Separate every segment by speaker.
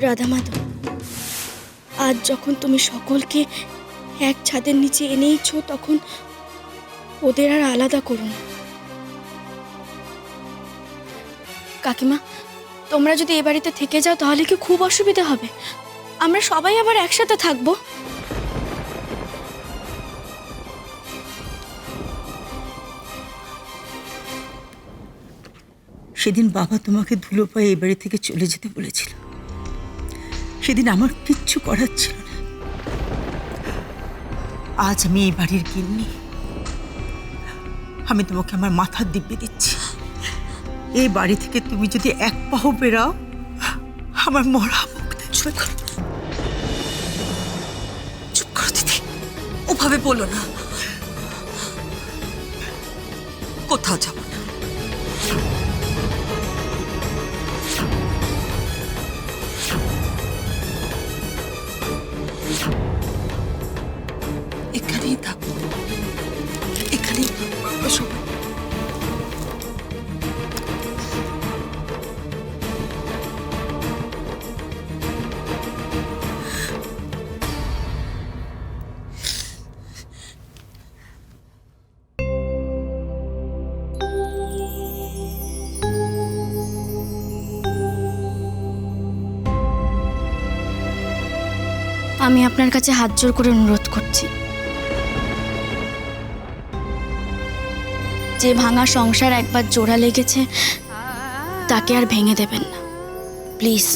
Speaker 1: রাধা মাধব, আজ যখন তুমি সকলকে এক ছাদের নিচে এনেইছো, তখন ওদের আর আলাদা করো না। কাকিমা, তোমরা যদি এ বাড়িতে থেকে যাও তাহলে কি খুব অসুবিধা হবে? আমরা সবাই আবার একসাথে থাকবো।
Speaker 2: সেদিন বাবা তোমাকে ধুলো পায়ে এ বাড়ি থেকে চলে যেতে বলেছিল। সেদিন আমার কিচ্ছু করার ছিল না। আজ আমি এই বাড়ির গিন্নি। আমি তোমাকে আমার মাথার দিব্যি দিচ্ছি, এই বাড়ি থেকে তুমি যদি এক পাও বেরাও, আমার মরা মুখ
Speaker 3: চুপ করো, চুপ করো দিদি, ওভাবে বলো না। কোথাও যাবো না। এখানেই থাকবো, এখানেই সবাই।
Speaker 1: আমি আপনার কাছে হাত জোড় করে অনুরোধ করছি, যে ভাঙা সংসার একবার জোড়া লেগেছে তাকে আর ভেঙে দেবেন না, প্লিজ।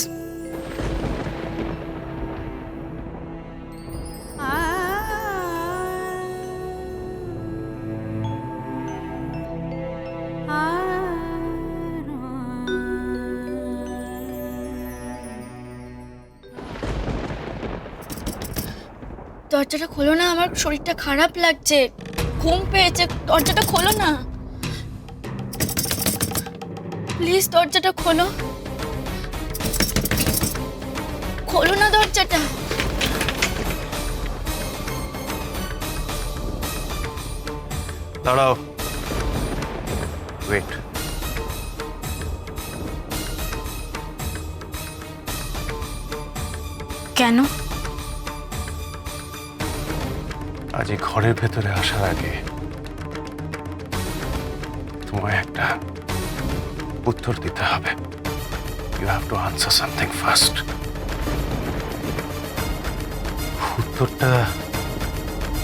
Speaker 1: দরজাটা খোলো না, আমার শরীরটা খারাপ লাগছে, ঘুম পেয়েছে, দরজাটা খোলো না প্লিজ, দরজাটা খোলো, খোলো না দরজাটা।
Speaker 4: দাঁড়াও, ওয়েট।
Speaker 1: কেন?
Speaker 4: আজ এই ঘরের ভেতরে আসার আগে তোমায় একটা উত্তর দিতে হবে। You have to answer something first. উত্তরটা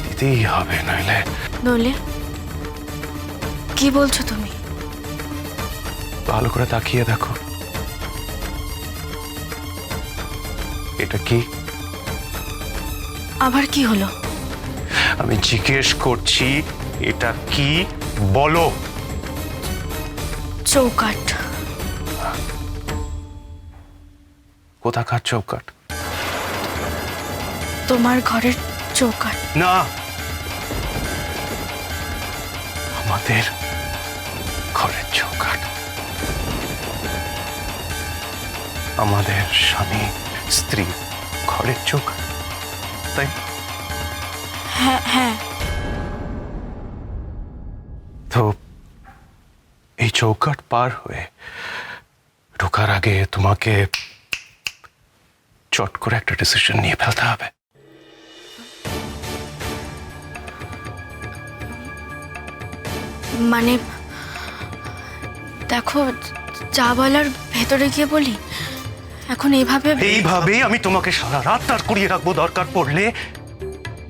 Speaker 4: দিতেই হবে, নইলে।
Speaker 1: নইলে? কি বলছো তুমি?
Speaker 4: ভালো করে তাকিয়ে দেখো, এটা কি?
Speaker 1: আবার কি হলো?
Speaker 4: আমি জিজ্ঞেস করছি, এটা কি বলো।
Speaker 1: চৌকাঠ।
Speaker 4: কোথাকার চৌকাঠ?
Speaker 1: তোমার ঘরের চৌকাঠ।
Speaker 4: না, আমাদের ঘরের চৌকাঠ। আমাদের স্বামী স্ত্রী ঘরের চৌকাঠ, তাই?
Speaker 1: হ্যাঁ হ্যাঁ।
Speaker 4: তো এই চৌকাঠ পার হয়ে ঢোকার আগে তোমাকে চট করে একটা ডিসিশন নিয়ে ফেলতে হবে।
Speaker 1: মানে দেখো, যা বলার ভেতরে গিয়ে বলি। এখন
Speaker 4: এইভাবেই আমি তোমাকে সারা রাত দাঁড় করিয়ে রাখবো, দরকার পড়লে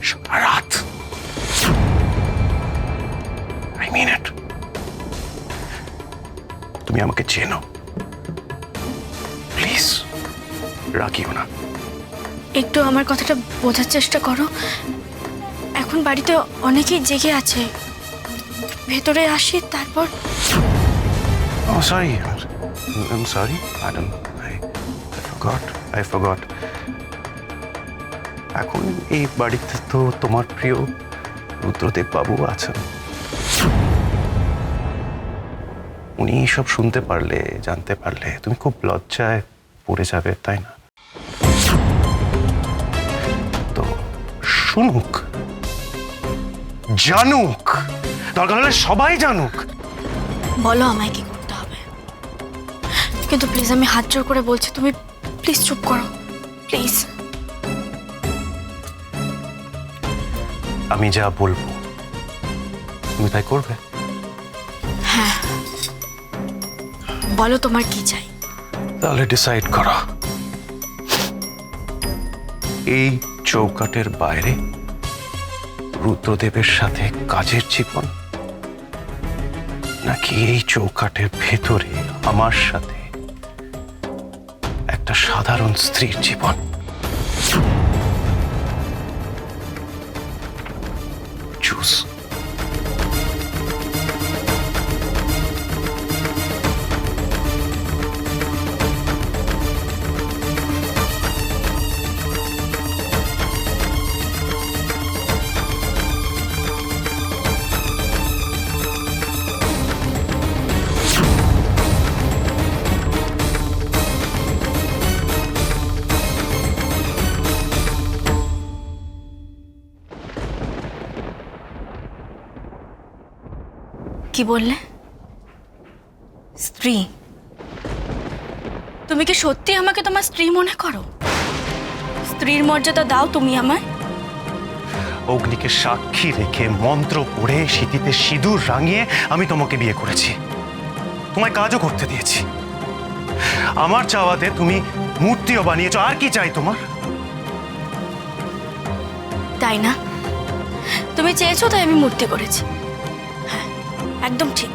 Speaker 4: সারা রাত। আই মিন ইট। তুমি আমাকে চেনো, প্লিজ রাখিও না।
Speaker 1: একটু আমার কথাটা বোঝার চেষ্টা করো। এখন বাড়িতে অনেকেই জেগে আছে, ভেতরে আসি, তারপর।
Speaker 4: Oh, sorry. I'm sorry, madam. I forgot. এখন এই বাড়িতে তো তোমার প্রিয় রুদ্রদেব বাবু আছেন। উনি সব শুনতে পারলে, জানতে পারলে তুমি খুব লজ্জায় পড়ে যাবে, তাই না? তো শুনুক, জানুক, দরকার হলে সবাই জানুক।
Speaker 1: বলো আমায় কি করতে হবে, কিন্তু প্লিজ আমি হাত জোড় করে বলছি, তুমি প্লিজ চুপ করো। প্লিজ।
Speaker 4: আমি যা বলবো তুমি তাই করবে?
Speaker 1: বলো তোমার কি চাই।
Speaker 4: তাহলে ডিসাইড করো, এই চৌকাটের বাইরে রুদ্রদেবের সাথে কাজের জীবন, নাকি এই চৌকাটের ভেতরে আমার সাথে একটা সাধারণ স্ত্রীর জীবন? চুজ।
Speaker 1: কি বললে? স্ত্রী? তুমি কি সত্যি আমাকে তোমার স্ত্রী মনে করো? স্ত্রীর মর্যাদা দাও তুমি আমায়।
Speaker 4: অগ্নিকে সাক্ষী রেখে মন্ত্র পড়ে সিঁথিতে সিঁদুর রাঙিয়ে আমি তোমাকে বিয়ে করেছি, তোমায় কাজও করতে দিয়েছি। আমার চাওয়াতে তুমি মূর্তিও বানিয়েছো, আর কি চাই তোমার?
Speaker 1: তাই না? তুমি চেয়েছো তাই আমি মূর্তি করেছি। হ্যাঁ, একদম ঠিক।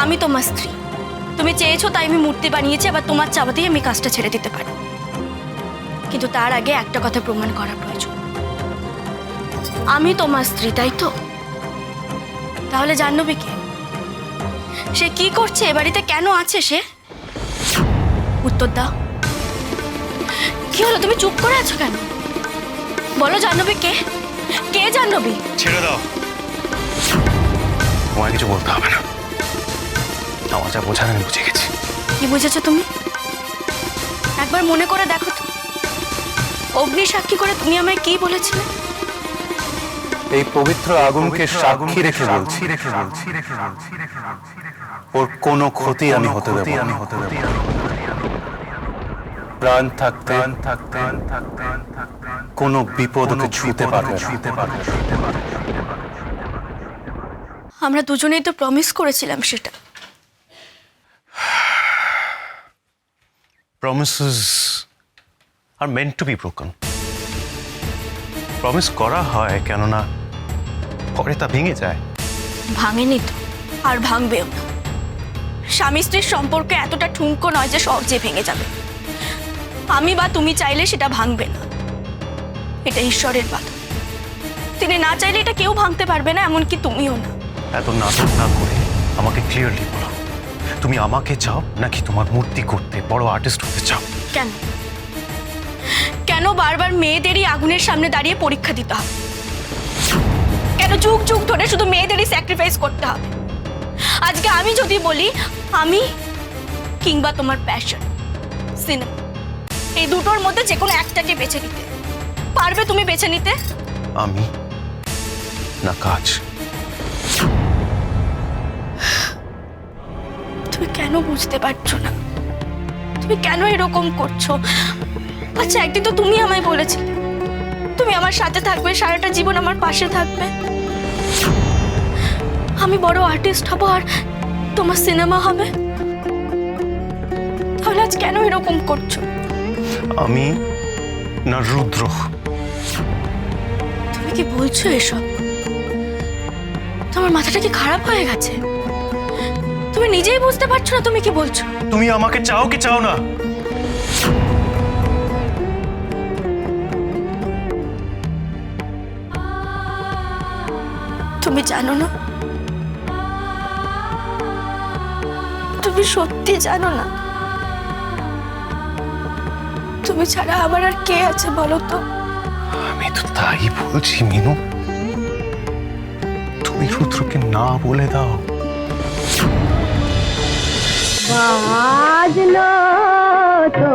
Speaker 1: আমি তোমার স্ত্রী, তুমি চেয়েছো তাই আমি মূর্তি বানিয়েছি, আবার তোমার চাওয়াতেই আমি কাজটা ছেড়ে দিতে পারি। কিন্তু তার আগে একটা কথা প্রমাণ করা প্রয়োজন। আমি তোমার স্ত্রী, তাই তো? তাহলে জাহ্নবী কে? সে কি করছে এ বাড়িতে? কেন আছে সে? উত্তর দাও। কি হলো, তুমি চুপ করে আছো কেন? বলো জাহ্নবী কে? কে জাহ্নবী?
Speaker 4: ছেড়ে দাও, তোমায় কিছু বলতে হবে না। আমার যা বোঝার আমি বুঝে গেছি।
Speaker 1: কি বুঝেছো তুমি? একবার মনে করে দেখো তো, অগ্নি সাক্ষী করে তুমি আমায় কি বলেছিলে?
Speaker 4: এই পবিত্র আগুনকে সাক্ষী রেখে বলছি, ওর কোনো ক্ষতি আমি হতে দেব না। প্রাণ থাকতে কোনো বিপদ ওকে ছুঁতে পারবে না।
Speaker 1: আমরা দুজনেই তো প্রমিস করেছিলাম সেটা।
Speaker 4: Promises are meant to be broken. Promise করা হয়, কেননা পরে তা ভেঙে যায়।
Speaker 1: ভাঙেনি তো, আর ভাঙবেও না। স্বামী স্ত্রীর সম্পর্ক এতটা ঠুনকো নয় যে সহজে ভেঙে যাবে। আমি বা তুমি চাইলে সেটা ভাঙবে না, এটা ঈশ্বরের বাধা। তিনি না চাইলে এটা কেউ ভাঙতে পারবে না, এমনকি তুমিও না।
Speaker 4: এত নাটক না করে আমাকে ক্লিয়ারলি বলো, তুমি আমাকে চাও নাকি তোমার মূর্তি করতে বড় আর্টিস্ট হতে চাও?
Speaker 1: কেন কেন বারবার মেয়েদেরই আগুনের সামনে দাঁড়িয়ে পরীক্ষা দিতে হবে? কেন যুগ যুগ ধরে শুধু মেয়েদেরই স্যাক্রিফাইস করতে হবে? আজকে আমি যদি বলি আমি কিংবা তোমার প্যাশন সিনেমা, এই দুটোর মধ্যে যে কোনো একটাকে বেছে নিতে পারবে? তুমি বেছে নিতে?
Speaker 4: আমি না কাজ?
Speaker 1: তুমি কেন বুঝতে পারছো না? তুমি কেন এরকম করছো? আচ্ছা, একদিন তো তুমি আমায় বলেছিলে তুমি আমার সাথে থাকবে, সারাটা জীবন আমার পাশে থাকবে। আমি বড় আর্টিস্ট হব আর তোমার সিনেমা হবে। তাহলে আজ কেন এরকম করছো?
Speaker 4: আমি না রুদ্র?
Speaker 1: তুমি কি বলছো এসব? তোমার মাথাটা কি খারাপ হয়ে গেছে? তুমি নিজেই বুঝতে পারছো না তুমি কি বলছো?
Speaker 4: তুমি আমাকে চাও কি চাও না?
Speaker 1: তুমি জানো না, তুমি সত্যি জানো না তুমি ছাড়া আমার আর কে আছে বলো তো?
Speaker 4: আমি তো তাই বলছি মিনু, তুমি রুদ্রকে না বলে দাও।
Speaker 5: বাজলো তো